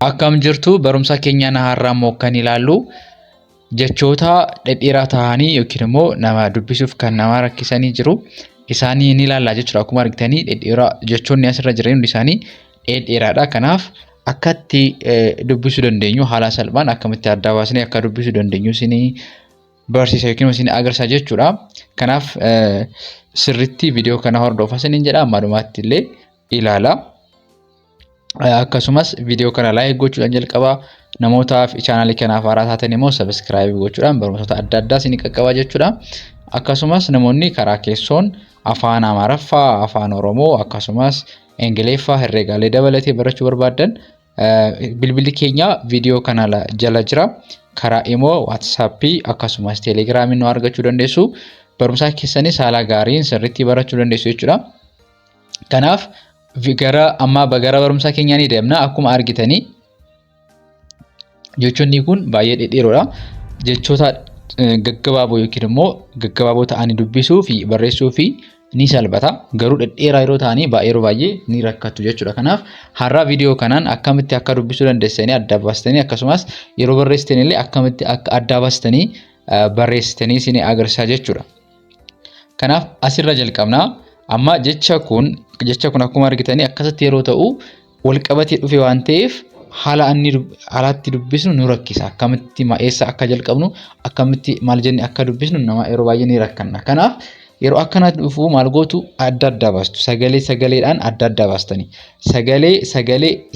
Akkam jirtu barumsa keenya har'aa immoo kan ilaallu jechoota dhedheeraa ta'anii yookiin immoo nama dubbisuuf kan nama rakkisanii jiru isaanii ni ilaalla jechuudha. Akkuma argitanii dhedheeraa jechoonni asirra jiran hundi isaanii dhedheeraadha. Kanaaf akka itti dubbisuu dandeenyu haala salphaan akkamitti adda baasnee akka dubbisuu dandeenyu isinii barsiisa yookiin isinii agarsiisa jechuudha. Kanaaf sirriitti viidiyoo kana hordofaa isiniin jedha. Ammaadhumaatti illee ilaala. Akkasumas viidiyoo kana like gochuudhaan jalqabaa namootaaf chaanaalii kanaaf haaraa taatan immoo subscribe gochuudhaan barnoota adda addaa isinii qaqqabaa jechuudha. Akkasumas namoonni karaa keessoon afaan Amaaraffaa, afaan Oromoo akkasumas Ingiliffaa herreegaalee dabalatee barachuu barbaadan bilbilli keenya viidiyoo kana jala jira. Karaa immoo WhatsAppii akkasumas Telegiraamii nu argachuu dandeessu. Barumsa keessanis haala gaariin sirriitti barachuu dandeessu jechuudha. Kanaaf amma gara barumsa keenyaa ni deemna. Akkuma argitanii jechoonni kun baay'ee dhedheeroodha. Jechoota gaggabaaboo yookiin immoo gaggabaaboo ta'anii dubbisuu fi barreessuu fi ni salphata. Garuu dhedheeraa yeroo ta'anii baay'ee ni rakkatu jechuudha. Kanaaf har'a viidiyoo kanaan akkamitti akka dubbisuu dandeessanii adda baastanii akkasumas yeroo barreessitan illee akkamitti akka adda baastanii barreessitanii isinii agarsiisa jechuudha. Kanaaf asirra jalqabna. Amma jecha kun akkuma argitanii akkasitti yeroo ta'u wal qabatee dhufe waan ta'eef haala itti dubbisnu nu rakkisa. Akkamitti eessa akka jalqabnu akkamitti maal jennee akka dubbisnu nama yeroo baay'ee ni rakkanna. Kanaaf yeroo akkana dhufu maal gootu adda baastu. Sagaleedhaan adda baastanii.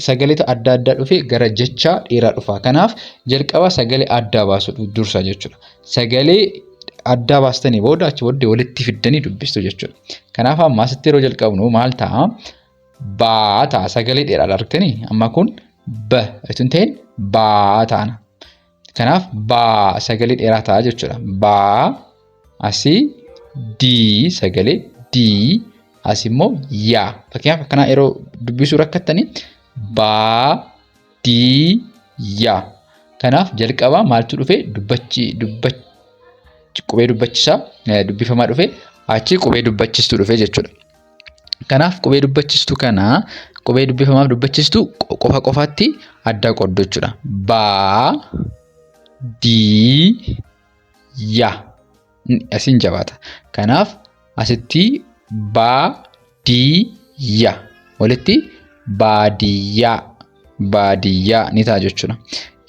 Sagaleetu adda dhufe gara jecha dheeraa dhufa. Kanaaf jalqaba sagalee adda baasu dursa jechuudha. Sagalee adda baastanii booda achi booddee walitti fiddanii dubbistu jechuudha. Kanaaf amma asitti yeroo jalqabnu maal ta'a? Baa ta'a. Sagalee dheeraa argitanii? Amma kun ba ittiin ta'een baa ta'ana. Kanaaf baa sagalee dheeraa ta'a jechuudha. Baa asii dii sagalee dii asii immoo yaa. Fakkeenyaaf akkanaa yeroo dubbisuu rakkattanii baa dii yaa. Kanaaf jalqaba maaltu dhufe qubee dubbachisaa dubbifamaa dhufe achi qubee dubbachistuu dhufe jechuudha. Kanaaf qubee dubbachistuu kana qubee dubbifamaaf dubbachistuu qofaatti adda qooddu jechuudha. Baa dii yaa asiin jabaata. Kanaaf asitti baa dii yaa walitti baadiyyaa ni ta'a jechuudha.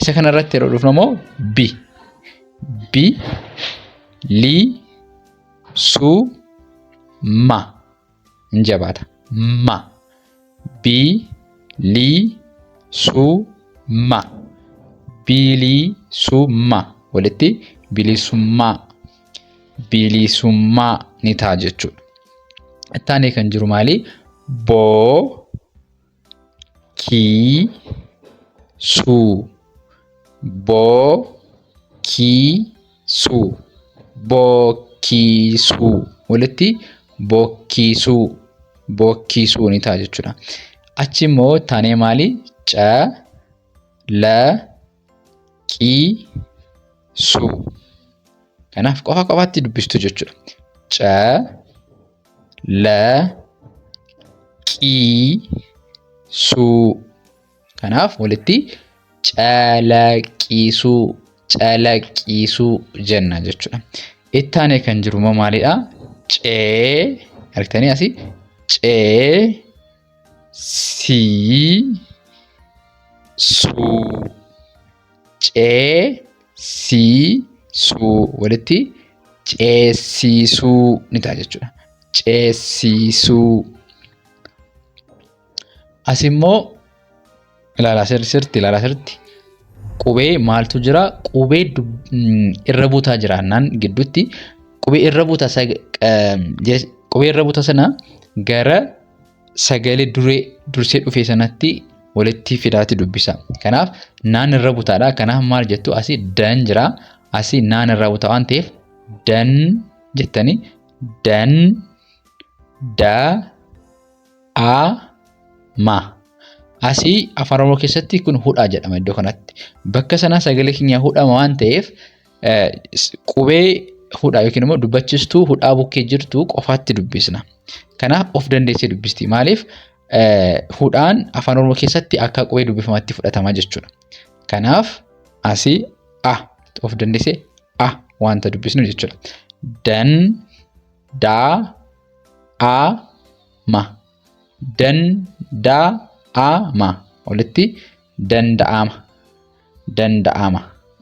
Isa kanarratti yeroo dhufnu immoo bi li su ma in jabaata. Ma bi li su ma bilisummaa walitti bilisummaa ni ta'a jechuudha. Ittaanee kan jiru maali? Boo kii suu bookkiisuu walitti bookkiisuu ni ta'a jechuudha. Achi immoo taanee maali? Calaqiisuu. Kanaaf qofaatti dubbistu jechuudha. Calaqiisuu. Kanaaf walitti calaqiisuu jenna jechuudha. Ittaanee kan jiru immoo maalidha? Argitanii asii ceesisuu walitti ceesisuu ni ta'a jechuudha. Ceesisuu. As immoo ilaalaa sirriitti qubee maaltu jira? Qubee irra buutaa jira naan gidduutti. Qubee irra buutaa sana gara sagalee dursee dhufe sanatti walitti fidaati dubbisa. Kanaaf naan irra butaadha. Kanaaf maal jettu? Asii dan jira. Asii naan irra butaa waan ta'eef dan jettanii dan ma. Asii afaan Oromoo keessatti kun hudhaa jedhama iddoo kanatti. Bakka sana sagalee keenya hudhama waan ta'eef qubee hudhaa yookiin immoo dubbachistuu hudhaa bukkee jirtu qofaatti dubbisna. Kanaaf of dandeessee dubbisti. Maaliif hudhaan afaan Oromoo keessatti akka qubee dubbifamaatti fudhatama jechuudha. Kanaaf asii of dandise wanta dubbisnu jechuudha. Danda'ama. Danda'ama. Walitti danda'ama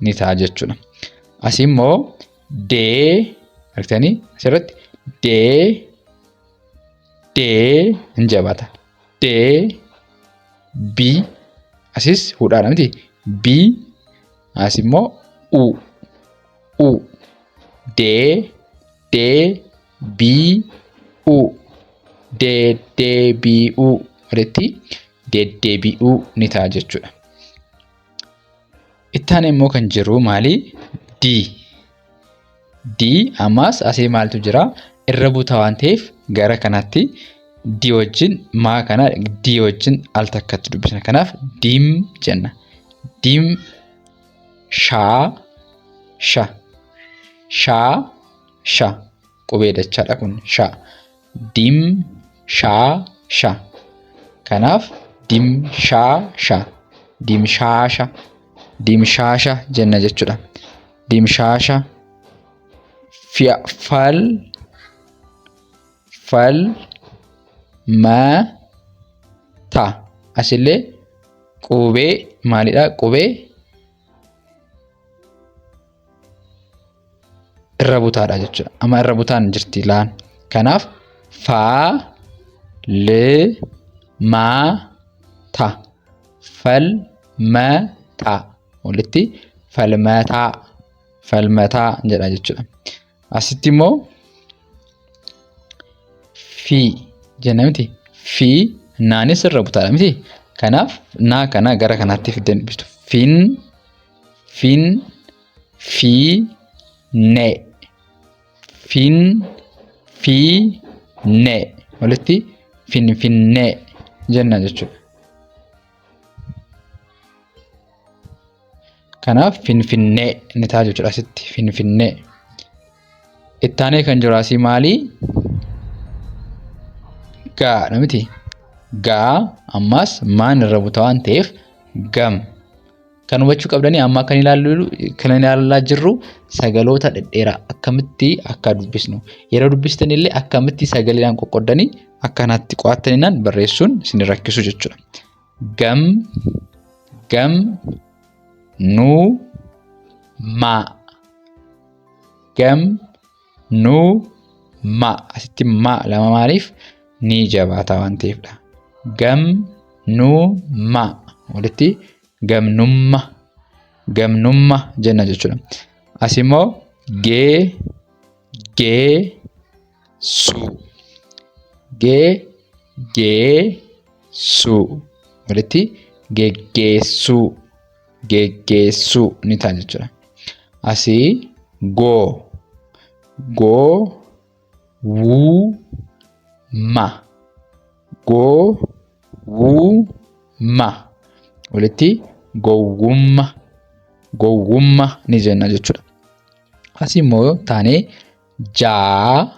ni ta'a jechuudha. Asii immoo argitanii asirratti hin jabaata. Asis hudhaadha miti. As immoo deebi'u. Walitti deddeebi'uu ni ta'a jechuudha. Ittaan immoo kan jiru maali? Ammas asii maaltu jira? Irra buuta waan ta'eef gara kanatti wajjin wajjin al takkatti dubbisna. Kanaaf diim jenna. Diim shaa qubee dachaadha kun shaa. Diim shaa. Kanaaf dimshaasha jenna jechuudha. Dimshaasha. Falmata. Asillee qubee maalidha? Qubee irra butaadha jechuudha. Amma irra butaan jirti laan. Kanaaf falmata. Walitti falmataa jedha jechuudha. Asitti immoo fi jenna miti. Fi naanis irra butaadha miti. Kanaaf naa kana gara kanaatti fideen dubbistu. Finfinnee. Walitti finfinnee jenna jechuudha. Kanaaf finfinnee ni ta'a jechuudha. Asitti finfinnee. Ittaanee kan jiru asii maali? Gaadha miti. Gaa ammas maan irra buta waan ta'eef gam. Kan hubachuu qabdanii amma kan ilaalaa jirru sagaloota dhedheeraa akkamitti akka dubbisnu. Yeroo dubbistan illee akkamitti sagaleedhaan qoqqoodanii akkanatti qo'attaniin barreessuun isin rakkisu jechuudha. Gam nu ma. Asitti ma lama maaliif ni jabaata waan ta'eefdha. Gamnumma. Walitti gamnumma jenna jechuudha. As immoo geggeessuu. Walitti geggeessuu ni ta'a jechuudha. Asii gowwumma. Walitti gowwumma ni jenna jechuudha. Asii immoo taanee jaalala.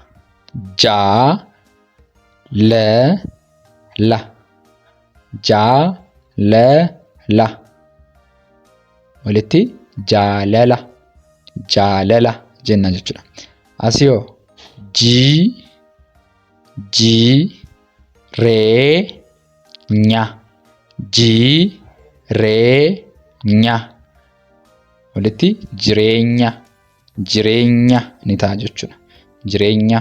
Walitti jaalala jenna jechuudha. Asii hoo jireenya. Walitti jireenya ni ta'a jechuudha. Jireenya.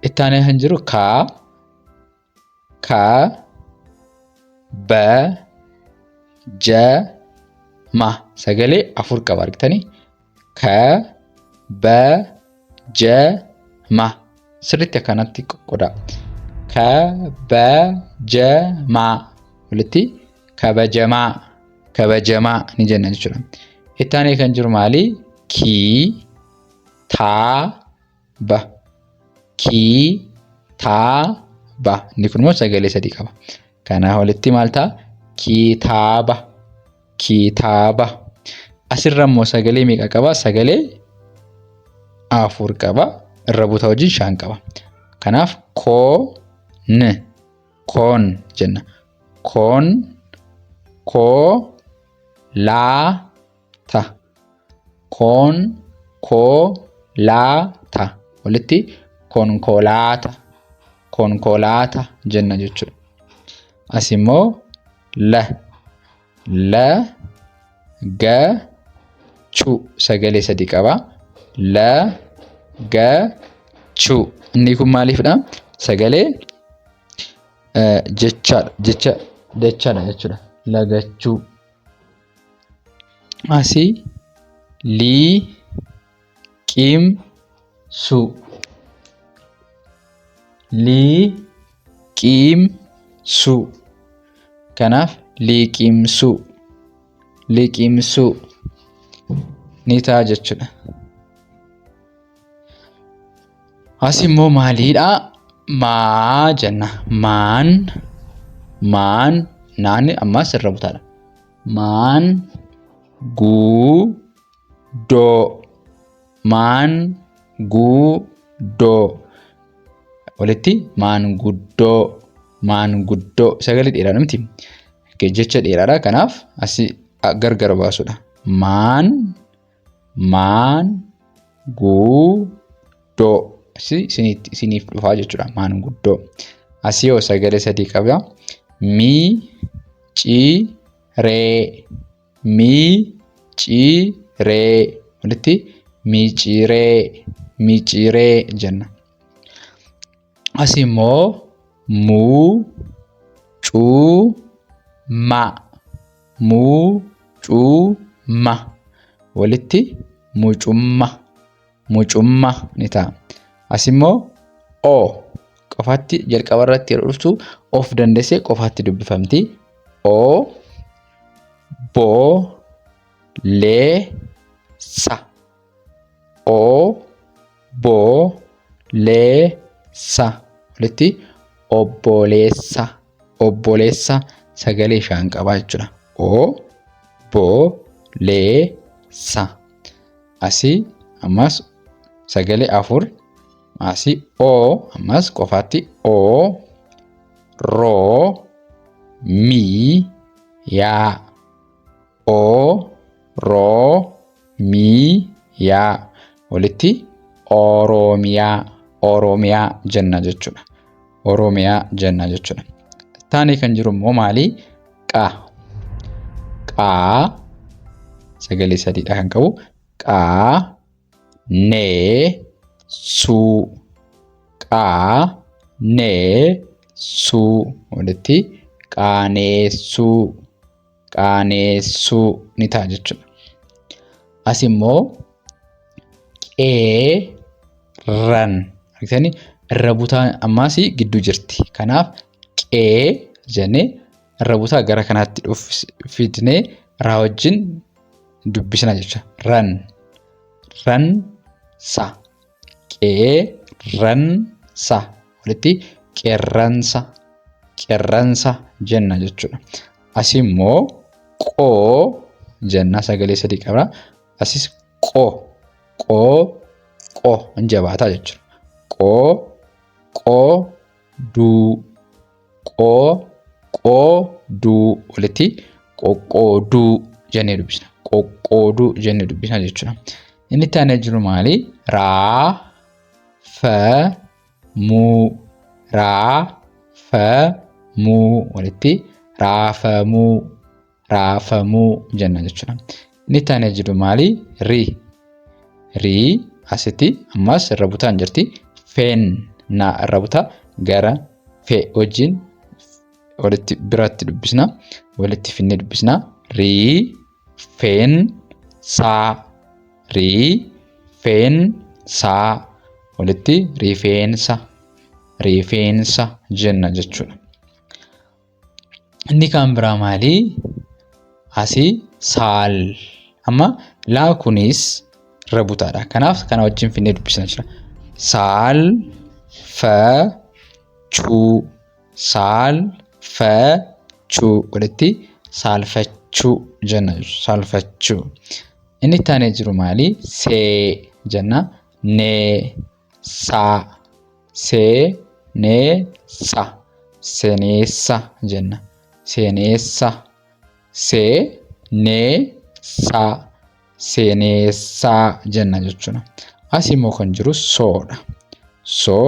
Ittaanee kan jiru kabajama. Sagalee afur qaba argitanii. Kabajama. Sirriitti akkanatti qoqqoodaa. Kabajama. Walitti kabajamaa ni jenna jechuudha. Ittaanee kan jiru maali? Kitaaba. Inni kun immoo sagalee sadii qaba. Kanaaf walitti maal ta'a? Kitaaba. Asirra immoo sagalee meeqa qaba? Sagalee afur qaba. Irra buutaa wajjin 5 qaba. Kanaaf koon jenna. Koon, koo, laata. Koon, koo, laata. Walitti konkolaataa. Konkolaataa jenna jechuudha. As immoo lagachuu sagalee sadii qaba. Lagachuu. Inni kun maaliifidha? Sagalee jechaadha jechuudha. Lagachuu. Asii liqimsuu. Liqimsuu. Kanaaf liqimsuu. Liqimsuu ni ta'a jechuudha. As immoo maaliidha? Maa jenna. Maan, naanni ammas irra butaadha. Maan guddoo. Maan guddoo. Walitti maanguddoo. Sagalee dheeraadha miti. Jecha dheeraadha. Kanaaf asii gargar baasudha. Maanguddoo. Isiniif dhufaa jechuudha. Maanguddoo. Asii yoo sagalee sadii qaba. Miiciree. Miiciree. Walitti miiciree jenna. As immoo mucuma. Mucuma. Walitti mucumma ni ta'a. As immoo qofaatti jalqaba irratti yeroo dhuftu of dandeessee qofaatti dubbifamti. Obboleessa. Obboleessa. Walitti obboleessa. Obboleessa sagalee shan qaba jechuudha. Obboleessa. Asii ammas sagalee afur. Asii ammas qofaatti Oromiyaa. Oromiyaa. Walitti Oromiyaa jenna jechuudha. Oromiyaa jenna jechuudha. Taanii kan jiru immoo maali? Qaa sagalee sadiidha kan qabu. Qaaneessuu. Qaaneessuu. Walitti qaaneessuu ni ta'a jechuudha. As immoo qeerran. Argitanii irra butaan ammas gidduu jirti. Kanaaf qee jennee irra butaa gara kanaatti fidnee raa wajjin dubbisna jechuudha. Ransa. Qeerransa. Walitti qeerransa jenna jechuudha. As immoo qoo jenna sagalee sadii qaba. Asis qoo jabaataa jechuudha. Qoqqooduu. Walitti qoqqooduu jennee dubbisna. Qoqqooduu jennee dubbisna jechuudha. Inni itti aanee jiru maali? Raafamuu. Raafamuu. Walitti raafamuu jenna jechuudha. Inni itti aanee jiru maali? Rii asitti ammas irra butaan jirti. Feennaa irra butaa gara fee wajjin walitti biratti dubbisna. Walitti finnee dubbisna. Riifeensaa. Riifeensaa. Walitti riifeensa jenna jechuudha. Inni kan biraa maali? Asii saal. Amma laa kunis irra butaadha. Kanaaf kana wajjin finnee dubbisna jechuudha. Saalfachuu. Saalfachuu. Walitti saalfachuu jenna jechuudha. Saalfachuu. Inni itti aanee jiru maali? See jenna. Neesaa. Seeneessa. Seenessa jenna. Seenessa. Seenessa. Seenessa jenna jechuudha. Asii immoo kan jiru soodha. Soo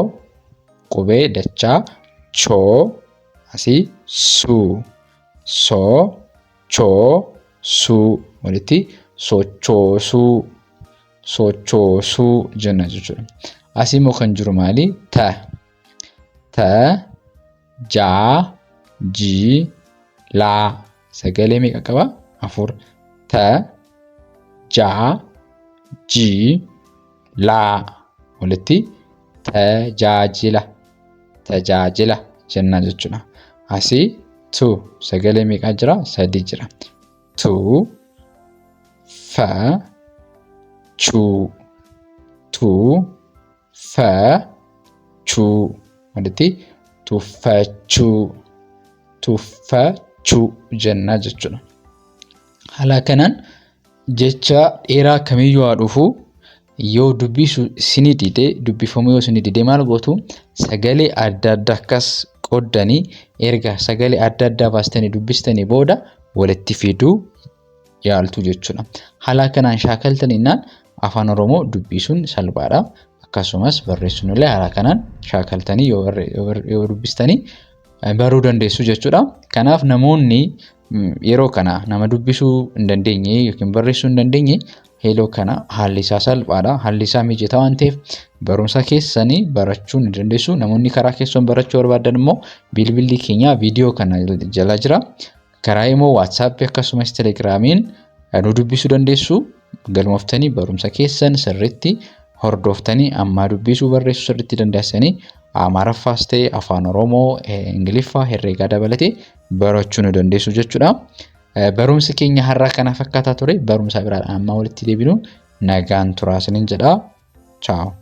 qubee dachaa choo asii suu. Soo choo suu walitti sochoosuu. Sochoosuu jenna jechuudha. Asii immoo kan jiru maali? Ta. Ta jaa jii laa. Sagalee meeqa qaba? 4. Ta jaa jii laa walitti tajaajila. Tajaajila jenna jechuudha. Asii tu sagalee meeqa jira? 3 jira. Tu fa chuu. Tu fa chuu walitti tuffachuu. Tuffachuu jenna jechuudha. Haala kanaan jecha dheeraa kamiyyuu haa dhufu yoo dubbisu isinii didee dubbifamuu yoo isinii didee maal gootu? Sagalee adda addaa akkas qoddanii erga sagalee adda addaa baastanii dubbistanii booda walitti fiduu yaaltu jechuudha. Haala kanaan shaakaltaniinaan afaan Oromoo dubbisuun salphaadha. Akkasumas barreessuun illee haala kanaan shaakaltanii yoo dubbistanii baruu dandeessu jechuudha. Kanaaf namoonni yeroo kana nama dubbisuu hin dandeenye yookiin barreessuu hin dandeenye Hello kana haalli isaa salphaadha. Haalli isaa mijataa waan ta'eef barumsa keessanii barachuu ni dandeessu. Namoonni karaa keessan barachuu barbaadan immoo bilbilli keenya viidiyoo kana jala jira. Karaa immoo WhatsApp akkasumas Telegramiin nu dubbisuu dandeessu. Galmooftanii barumsa keessan sirriitti hordoftanii amma dubbisuu barreessuu sirriitti dandeessanii Amaaraffaas ta'e Afaan Oromoo, Ingiliffaa, Herreegaa dabalatee barachuu ni dandeessu jechuudha. Barumsi keenya har'a kana fakkaataa ture. Barumsa biraadhaan amma walitti deebinu nagaan turaa isiniin jedha. Ciao.